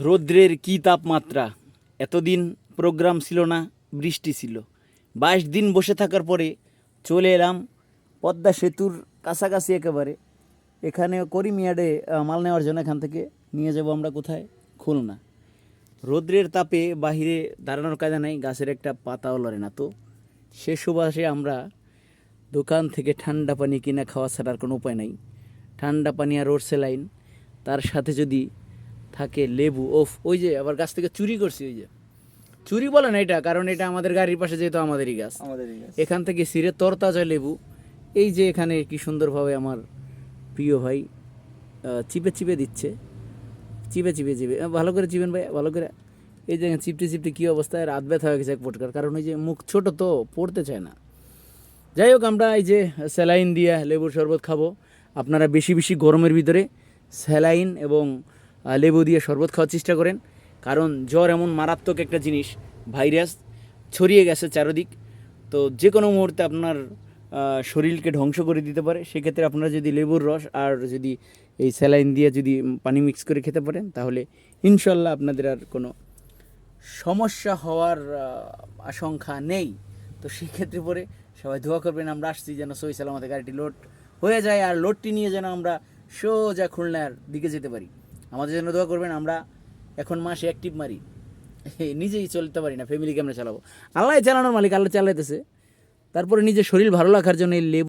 রৌদ্রের কি তাপমাত্রা! এতদিন প্রোগ্রাম ছিল না, বৃষ্টি ছিল। 22 দিন বসে থাকার পরে চলে এলাম পদ্মা সেতুর কাছাকাছি একেবারে। এখানে করিমিয়াডে মাল নেওয়ার জন্য এখান থেকে নিয়ে যাব আমরা কোথায়? খুলনা। রৌদ্রের তাপে বাহিরে দাঁড়ানোর কায়দা নাই, গাছের একটা পাতাও লড়ে না। তো সে সুবাসে আমরা দোকান থেকে ঠান্ডা পানি কিনে খাওয়া ছাড়ার কোনো উপায় নাই। ঠান্ডা পানি আর রোড স্যালাইন, তার সাথে যদি থাকে লেবু। ওফ, ওই যে আবার গাছ থেকে চুরি করছি, ওই যে চুরি বলে না এটা, কারণ এটা আমাদের গাড়ির পাশে যেহেতু আমাদেরই গাছ, এখান থেকে ছিঁড়ে তরতাজা লেবু। এই যে এখানে কি সুন্দরভাবে আমার প্রিয় ভাই চিপে চিপে দিচ্ছে, চিপে চিপে চিপে ভালো করে চিপেন ভাই, ভালো করে। এই যে চিপটে চিপটে কী অবস্থায়, রাত ব্যথা হয়ে গেছে এক পটকার, কারণ ওই যে মুখ ছোট তো পড়তে চায় না। যাই হোক, আমরা এই যে স্যালাইন দিয়ে লেবুর শরবত খাবো। আপনারা বেশি বেশি গরমের ভিতরে স্যালাইন এবং লেবু দিয়ে শরবত খাওয়ার চেষ্টা করেন, কারণ জ্বর এমন মারাত্মক একটা জিনিস, ভাইরাস ছড়িয়ে গেছে চারদিক। তো যে কোনো মুহূর্তে আপনার শরীরকে ধ্বংস করে দিতে পারে। সেক্ষেত্রে আপনারা যদি লেবুর রস আর যদি এই স্যালাইন দিয়ে যদি পানি মিক্স করে খেতে পারেন, তাহলে ইনশাল্লাহ আপনাদের আর কোনো সমস্যা হওয়ার আশঙ্কা নেই। তো সেক্ষেত্রে পরে সবাই দোয়া করবেন, আমরা আসছি যেন সহি সালামতে গাড়িটি লোড হয়ে যায়, আর লোডটি নিয়ে যেন আমরা সোজা খুলনার দিকে যেতে পারি। আমাদের জন্য দোয়া করবেন। আমরা এখন মাসে অ্যাক্টিভ মারি, নিজেই চলতে পারি না, ফ্যামিলি কেমনে চালাবো? আল্লাহ চালানোর মালিক, আল্লাহ চালাইতেছে। তারপরে নিজের শরীর ভালো রাখার জন্য এই লেবু